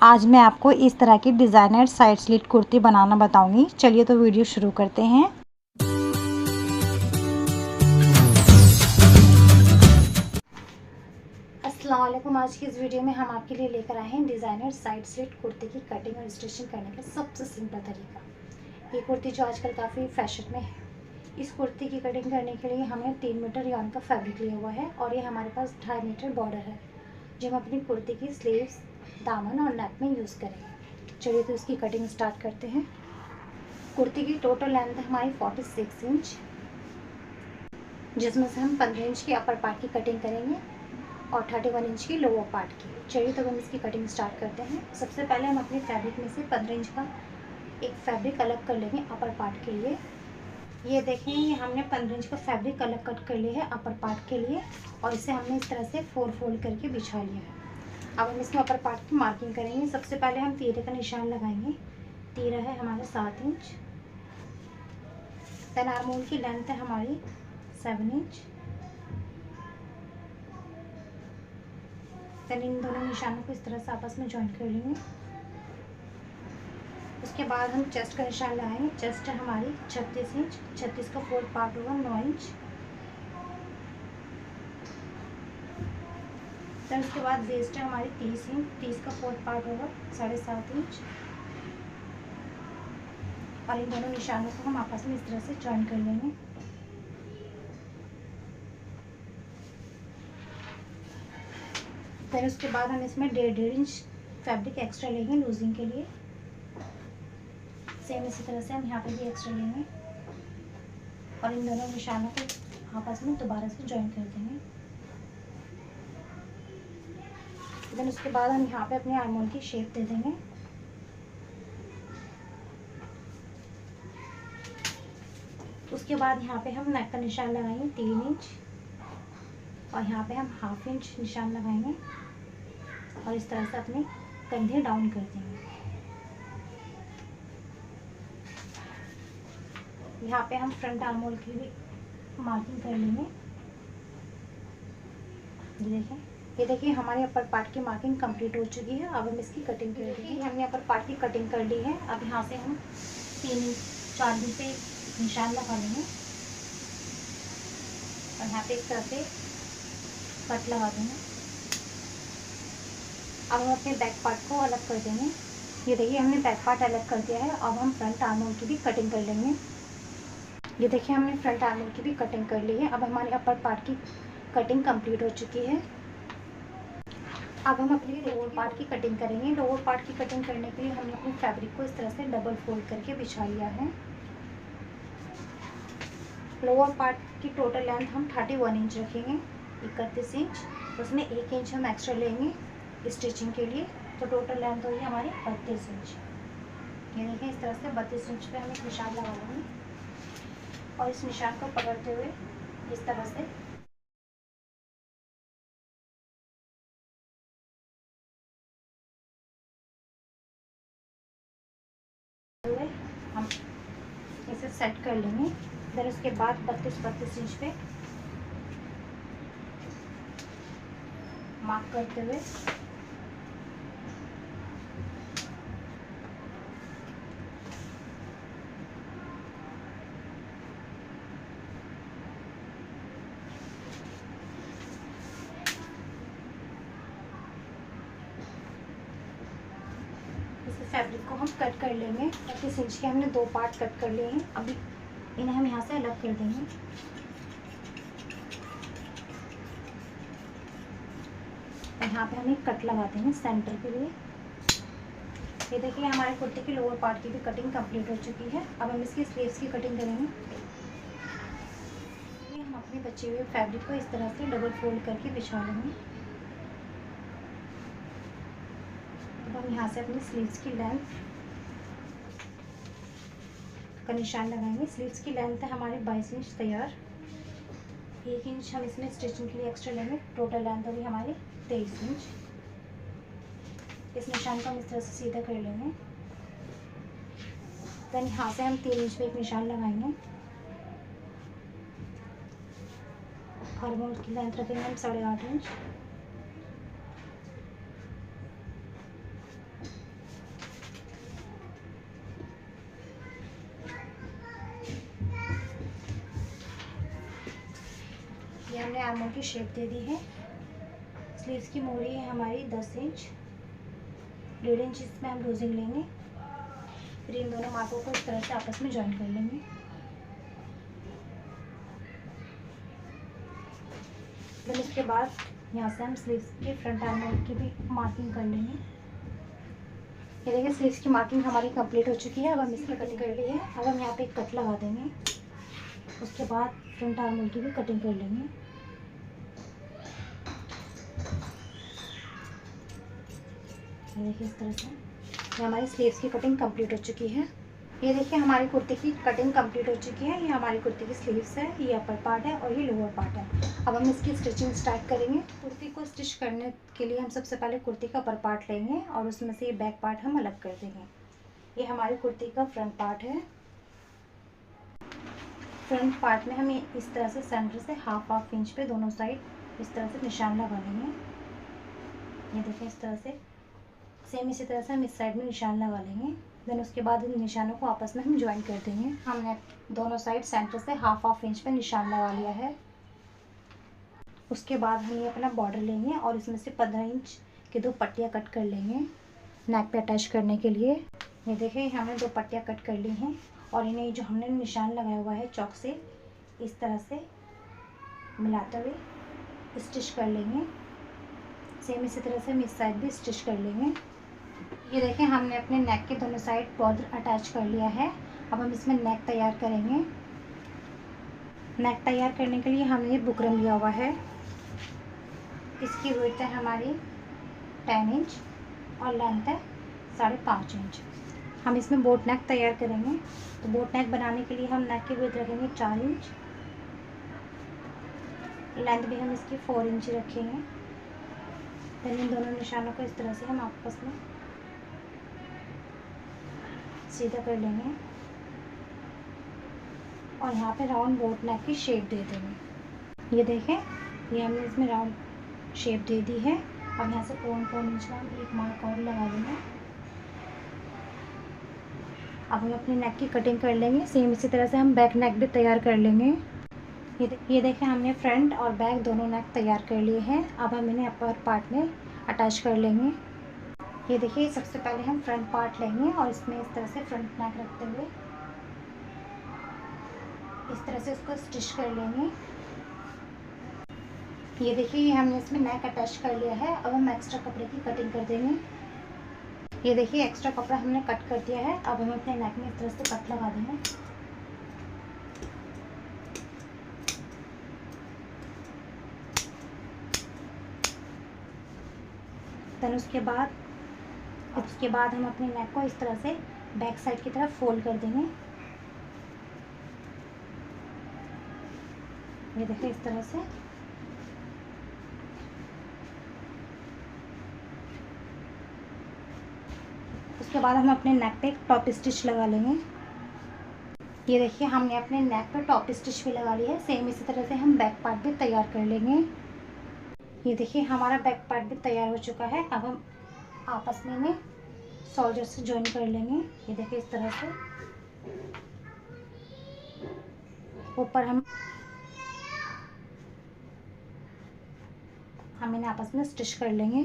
आज मैं आपको इस तरह की डिज़ाइनर साइड स्लिट कुर्ती बनाना बताऊंगी। चलिए तो वीडियो शुरू करते हैं। अस्सलाम वालेकुम। आज की इस वीडियो में हम आपके लिए लेकर आए हैं डिज़ाइनर साइड स्लिट कुर्ती की कटिंग और स्टिचिंग करने का सबसे सिंपल तरीका। ये कुर्ती जो आजकल काफ़ी फैशन में है। इस कुर्ती की कटिंग करने के लिए हमने 3 मीटर यार्न का फैब्रिक लिया हुआ है और ये हमारे पास 2.5 मीटर बॉर्डर है जो हम अपनी कुर्ती की स्लीव्स, दामन और नेक में यूज़ करेंगे। चलिए तो इसकी कटिंग स्टार्ट करते हैं। कुर्ती की टोटल लेंथ है हमारी 46 इंच, जिसमें से हम 15 इंच की अपर पार्ट की कटिंग करेंगे और 31 इंच की लोअर पार्ट की। चलिए तो हम इसकी कटिंग स्टार्ट करते हैं। सबसे पहले हम अपने फैब्रिक में से 15 इंच का एक फैब्रिक अलग कर लेंगे अपर पार्ट के लिए। ये देखें, ये हमने 15 इंच का फैब्रिक अलग कट कर लिया है अपर पार्ट के लिए और इसे हमने इस तरह से 4 फोल्ड करके बिछा लिया है। अब हम इसमें अपर पार्ट की मार्किंग करेंगे। सबसे पहले हम तीरे का निशान लगाएंगे। तीरा है हमारा 7 इंच। देन आर्मोल की लेंथ है हमारी 7 इंच। देन इन दोनों निशानों को इस तरह से आपस में जॉइंट कर लेंगे। उसके बाद हम चेस्ट का निशान लगाएंगे। चेस्ट है हमारी 36 इंच। 36 का 4th पार्ट होगा 9 इंच। देन उसके बाद वेस्ट है हमारी 30 इंच। 30 का 4th पार्ट होगा 7.5 इंच। और इन दोनों निशानों को हम आपस में इस तरह से जॉइन कर लेंगे। फिर उसके बाद हम इसमें 1.5 इंच फैब्रिक एक्स्ट्रा लेंगे लूजिंग के लिए। सेम इसी तरह से हम यहाँ पे भी एक्स्ट्रा लेंगे और इन दोनों निशानों को आपस में दोबारा से जॉइन कर देंगे। देन उसके बाद हम यहाँ पे अपने आर्मोल की शेप दे देंगे। उसके बाद यहाँ पे हम नेक का निशान लगाएंगे 3 इंच और यहाँ पे हम 1/2 इंच निशान लगाएंगे और इस तरह से अपने कंधे डाउन कर देंगे। यहाँ पे हम फ्रंट आर्मोल की भी मार्किंग कर लेंगे। ये देखिए हमारे अपर पार्ट की मार्किंग कंप्लीट हो चुकी है। अब हम इसकी कटिंग कर देंगे। हमने अपर पार्ट की कटिंग कर ली है। अब यहाँ से हम 3 इंच 4 इंच पे निशान लगा लेंगे और यहाँ पे इस तरह से कट लगा देंगे। अब हम अपने बैक पार्ट को अलग कर देंगे। ये देखिए हमने बैक पार्ट अलग कर दिया है। अब हम फ्रंट आर्मोल की भी कटिंग कर लेंगे। ये देखिए हमने फ्रंट आर्मोल की भी कटिंग कर ली है। अब हमारे अपर पार्ट की कटिंग कंप्लीट हो चुकी है। अब हम अपनी लोअर पार्ट की कटिंग करेंगे। लोअर पार्ट की कटिंग करने के लिए हमने अपने फैब्रिक को इस तरह से डबल फोल्ड करके बिछा लिया है। लोअर पार्ट की टोटल लेंथ हम 31 इंच रखेंगे, 31 इंच। उसमें 1 इंच हम एक्स्ट्रा लेंगे स्टिचिंग के लिए, तो टोटल लेंथ होगी हमारी 32 इंच। ये देखिए इस तरह से 32 इंच पे हम एक निशान लगा लेंगे और इस निशान को पकड़ते हुए इस तरह से हम इसे सेट कर लेंगे। फिर उसके बाद 32 इंच पे मार्क करते हुए इस फैब्रिक को हम कट कर लेंगे। 32 इंच के हमने 2 पार्ट कट कर लिए हैं। अभी इन्हें हम यहाँ से अलग कर देंगे। यहाँ पे हम एक कट लगाते हैं सेंटर के लिए। ये देखिए हमारे कुर्ते की लोअर पार्ट की भी कटिंग कंप्लीट हो चुकी है। अब हम इसकी स्लीव्स की कटिंग करेंगे। हम अपने बचे हुए फैब्रिक को इस तरह से डबल फोल्ड करके बिछा लेंगे। अब हम यहाँ से अपनी स्लीव्स की लेंथ का निशान लगाएंगे। स्लीव्स की लेंथ है हमारी 22 इंच तैयार। 1 इंच हम इसमें स्टिचिंग के लिए एक्स्ट्रा लेंगे। टोटल लेंथ होगी हमारी 23 इंच। इस निशान को हम इस तरह से सीधा कर लेंगे। देन यहाँ से हम 3 इंच पे एक निशान लगाएंगे। आर्मोल की लेंथ रखेंगे हम 8.5 इंच। आर्म होल की शेप दे दी है। स्लीव्स की मोरी है हमारी 10 इंच, 1.5 इंच इसमें हम लूजिंग लेंगे। फिर इन दोनों मार्कों को इस तरह से आपस में ज्वाइन कर लेंगे। फिर इसके बाद यहाँ से हम स्लीव्स के फ्रंट आर्म होल की भी मार्किंग कर लेंगे। ये देखिए स्लीव्स की मार्किंग हमारी कंप्लीट हो चुकी है। अब हम इसकी कटिंग कर ली है। अब हम यहाँ पे एक कट लगा देंगे। उसके बाद फ्रंट आर्म होल की भी कटिंग कर लेंगे। ये देखिए इस तरह से ये हमारी स्लीव्स की कटिंग कंप्लीट हो चुकी है। ये देखिए हमारी कुर्ती की कटिंग कंप्लीट हो चुकी है। ये हमारी कुर्ती की स्लीव्स है, ये अपर पार्ट है और ये लोअर पार्ट है। अब हम इसकी स्टिचिंग स्टार्ट करेंगे। कुर्ती को स्टिच करने के लिए हम सबसे पहले कुर्ती का अपर पार्ट लेंगे और उसमें से ये बैक पार्ट हम अलग कर देंगे। ये हमारी कुर्ती का फ्रंट पार्ट है। फ्रंट पार्ट में हम इस तरह से सेंटर से हाफ इंच पे दोनों साइड इस तरह से निशान लगा लेंगे। ये देखिए इस तरह से सेम इसी तरह से हम इस साइड में निशान लगा लेंगे। देन उसके बाद इन निशानों को आपस में हम ज्वाइन कर देंगे। हमने दोनों साइड सेंटर से हाफ इंच पे निशान लगा लिया है। उसके बाद हम ये अपना बॉर्डर लेंगे और इसमें से 15 इंच के 2 पट्टियाँ कट कर लेंगे नेक पे अटैच करने के लिए। ये देखिए हमने 2 पट्टियाँ कट कर ली हैं और इन्हें जो हमने निशान लगाया हुआ है चौक से इस तरह से मिलाते हुए स्टिच कर लेंगे। सेम इसी तरह से हम इस साइड भी स्टिच कर लेंगे। ये देखें हमने अपने नेक के दोनों साइड बॉर्डर अटैच कर लिया है। अब हम इसमें नेक तैयार करेंगे। नेक तैयार करने के लिए हमने बुकरम लिया हुआ है। इसकी विड्थ है हमारी 10 इंच और लेंथ है 5.5 इंच। हम इसमें बोट नेक तैयार करेंगे। तो बोट नेक बनाने के लिए हम नेक की विड्थ रखेंगे 4 इंच, लेंथ भी हम इसकी 4 इंच रखेंगे। फिर इन दोनों निशानों को इस तरह से हम आपस में सीधा कर लेंगे और यहाँ पे राउंड बोट नेक की शेप दे देंगे। ये देखें ये हमने इसमें राउंड शेप दे दी है। अब यहाँ से पौन इंच का हम एक मार्क और लगा लेंगे। अब हम अपनी नेक की कटिंग कर लेंगे। सेम इसी तरह से हम बैक नेक भी तैयार कर लेंगे। ये देखें हमने फ्रंट और बैक दोनों नेक तैयार कर लिए हैं। अब हम इन्हें अपर पार्ट में अटैच कर लेंगे। ये देखिए सबसे पहले हम फ्रंट पार्ट लेंगे और इसमें इस तरह से फ्रंट नेक रखते हुए इस तरह से उसको स्टिच कर लेंगे। ये देखिए ये हमने इसमें नेक अटैच कर लिया है। अब हम एक्स्ट्रा कपड़े की कटिंग कर देंगे। ये देखिए एक्स्ट्रा कपड़ा हमने कट कर दिया है। अब हम अपने नेक में इस तरह से कट लगा देंगे। देन उसके बाद हम अपने नेक को इस तरह से बैक साइड की तरफ फोल्ड कर देंगे। ये देखिए इस तरह से। उसके बाद हम अपने नेक पे एक टॉप स्टिच लगा लेंगे। ये देखिए हमने अपने नेक पे टॉप स्टिच भी लगा ली है। सेम इसी तरह से हम बैक पार्ट भी तैयार कर लेंगे। ये देखिए हमारा बैक पार्ट भी तैयार हो चुका है। अब हम आपस में इन्हें शोल्डर से ज्वाइन कर लेंगे। ये देखिए इस तरह से ऊपर हम इन्हें आपस में स्टिच कर लेंगे।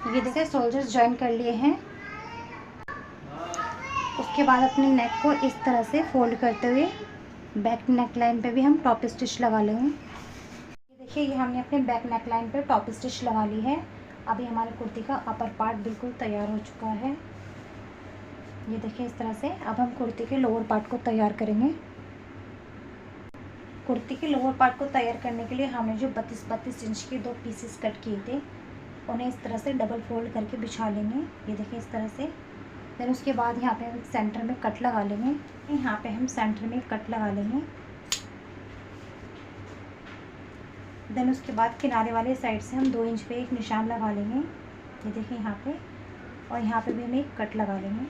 ये देखिए शोल्डर्स ज्वाइन कर लिए हैं। उसके बाद अपने नेक को इस तरह से फोल्ड करते हुए बैक नेक लाइन पे भी हम टॉप स्टिच लगा लेंगे। ये देखिए ये हमने अपने बैक नेक लाइन पे टॉप स्टिच लगा ली है। अभी हमारी कुर्ती का अपर पार्ट बिल्कुल तैयार हो चुका है। ये देखिए इस तरह से। अब हम कुर्ती के लोअर पार्ट को तैयार करेंगे। कुर्ती के लोअर पार्ट को तैयार करने के लिए हमने जो 32 इंच के 2 पीसेस कट किए थे उन्हें इस तरह से डबल फोल्ड करके बिछा लेंगे। ये देखिए इस तरह से। फिर उसके बाद यहाँ पे हम सेंटर में कट लगा लेंगे। यहाँ पे हम सेंटर में कट लगा लेंगे। देन उसके बाद किनारे वाले साइड से हम 2 इंच पे एक निशान लगा लेंगे। ये देखिए यहाँ पे, और यहाँ पे भी हम एक कट लगा लेंगे।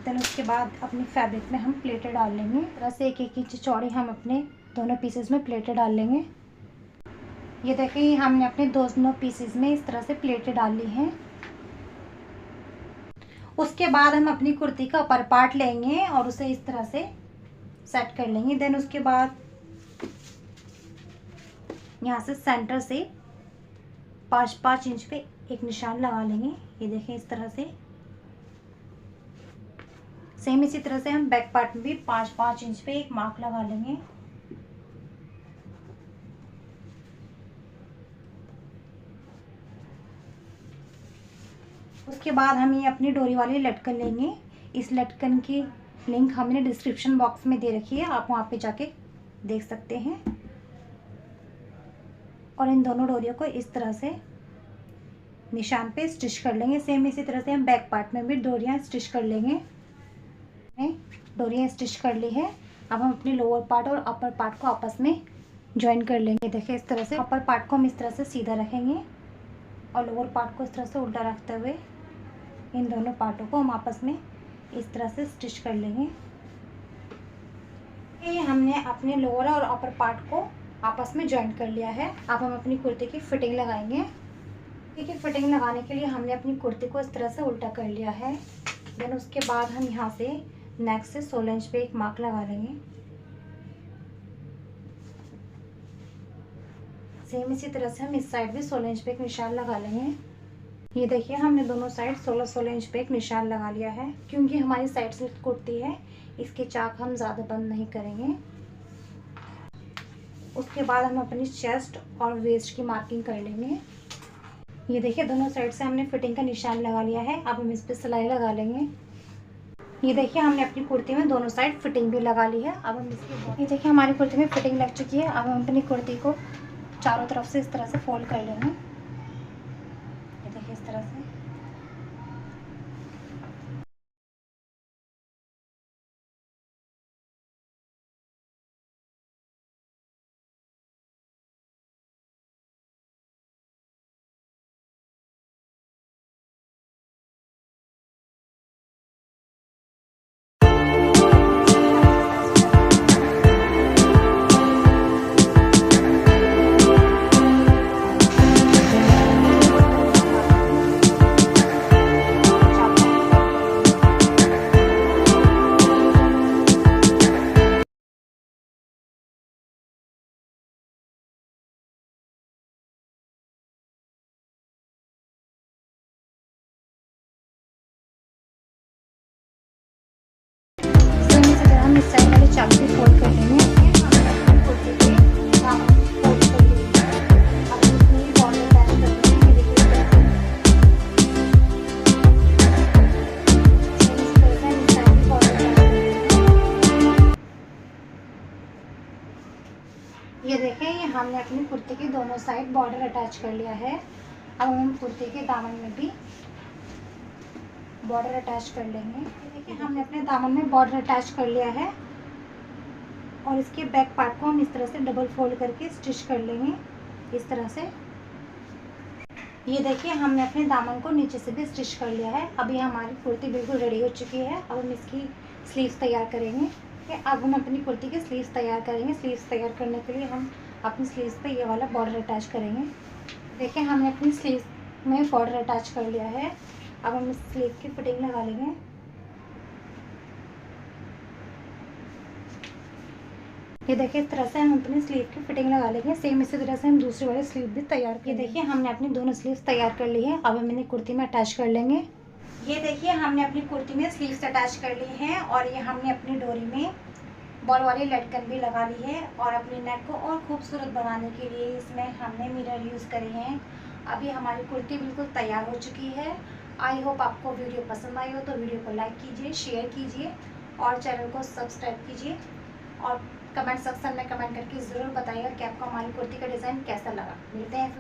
देन उसके बाद अपनी फैब्रिक में हम प्लेटें डाल लेंगे। तरह से 1-1 इंच चौड़े हम अपने दोनों पीसेस में प्लेटें डाल लेंगे। ये देखिए हमने अपने दोनों पीसेस में इस तरह से प्लेटें डाल ली हैं। उसके बाद हम अपनी कुर्ती का अपर पार्ट लेंगे और उसे इस तरह से सेट कर लेंगे। देन उसके बाद यहाँ से सेंटर से 5-5 इंच पे एक निशान लगा लेंगे। ये देखें इस तरह से। सेम इसी तरह से हम बैक पार्ट में भी 5-5 इंच पे एक मार्क लगा लेंगे। उसके बाद हम ये अपनी डोरी वाली लटकन लेंगे। इस लटकन की लिंक हमने डिस्क्रिप्शन बॉक्स में दे रखी है, आप वहाँ पे जाके देख सकते हैं। और इन दोनों डोरियों को इस तरह से निशान पे स्टिच कर लेंगे। सेम इसी तरह से हम बैक पार्ट में भी डोरियाँ स्टिच कर लेंगे। डोरियाँ स्टिच कर ली है। अब हम अपने लोअर पार्ट और अपर पार्ट को आपस में ज्वाइन कर लेंगे। देखिए इस तरह से अपर पार्ट को हम इस तरह से सीधा रखेंगे और लोअर पार्ट को इस तरह से उल्टा रखते हुए इन दोनों पार्टों को हम आपस में इस तरह से स्टिच कर लेंगे। ये हमने अपने लोअर और अपर पार्ट को आपस में ज्वाइन कर लिया है। अब हम अपनी कुर्ती की फिटिंग लगाएंगे। ठीक है, फिटिंग लगाने के लिए हमने अपनी कुर्ती को इस तरह से उल्टा कर लिया है। देन उसके बाद हम यहाँ से नेक से 16 इंच पे एक मार्क लगा लेंगे। सेम इसी तरह से हम इस साइड भी 16 इंच पे एक निशान लगा लेंगे। ये देखिए हमने दोनों साइड 16-16 इंच पे एक निशान लगा लिया है। क्योंकि हमारी साइड से कुर्ती है, इसके चाक हम ज़्यादा बंद नहीं करेंगे। उसके बाद हम अपनी चेस्ट और वेस्ट की मार्किंग कर लेंगे। ये देखिए दोनों साइड से हमने फिटिंग का निशान लगा लिया है। अब हम इस पर सिलाई लगा लेंगे। ये देखिए हमने अपनी कुर्ती में दोनों साइड फिटिंग भी लगा ली है। अब हम इसकी, ये देखिए हमारी कुर्ती में फिटिंग लग चुकी है। अब हम अपनी कुर्ती को चारों तरफ से इस तरह से फोल्ड कर लेंगे। ये देखिए इस तरह से। हम इस साइड वाले चाक भी फोल्ड कर लेंगे। कुर्ती के दामन फोल्ड कर लेंगे। अब इसमें बॉर्डर अटैच कर देंगे। ये देखें ये हमने अपनी कुर्ती के दोनों साइड बॉर्डर अटैच कर लिया है। अब हम कुर्ती के दामन में भी बॉर्डर अटैच कर लेंगे। देखिए हमने अपने दामन में बॉर्डर अटैच कर लिया है और इसके बैक पार्ट को हम इस तरह से डबल फोल्ड करके स्टिच कर लेंगे इस तरह से। ये देखिए हमने अपने दामन को नीचे से भी स्टिच कर लिया है। अभी हमारी कुर्ती बिल्कुल रेडी हो चुकी है। अब हम इसकी स्लीव्स तैयार करेंगे। अब हम अपनी कुर्ती के स्लीव्स तैयार करेंगे। स्लीव्स तैयार करने के लिए हम अपनी स्लीव्स पे ये वाला बॉर्डर अटैच करेंगे। देखिए हमने अपनी स्लीव्स में बॉर्डर अटैच कर लिया है। अब हम इस स्लीव की फिटिंग लगा लेंगे। ये देखिए इस तरह से हम अपनी स्लीव की फिटिंग लगा लेंगे। सेम इसी तरह से हम दूसरी वाली स्लीव भी तैयार कर। ये देखिए हमने अपनी दोनों स्लीव्स तैयार कर ली है। अब हम इन्हें कुर्ती में अटैच कर लेंगे। ये देखिए हमने अपनी कुर्ती में स्लीव्स अटैच कर ली हैं और ये हमने अपनी डोरी में बॉल वाली लटकन भी लगा ली है। और अपनी नेक को और खूबसूरत बनाने के लिए इसमें हमने मिरर यूज़ करे हैं। अभी हमारी कुर्ती बिल्कुल तैयार हो चुकी है। आई होप आपको वीडियो पसंद आई हो तो वीडियो को लाइक कीजिए, शेयर कीजिए और चैनल को सब्सक्राइब कीजिए। और कमेंट सेक्शन में कमेंट करके ज़रूर बताइएगा कि आपको हमारी कुर्ती का डिज़ाइन कैसा लगा। मिलते हैं।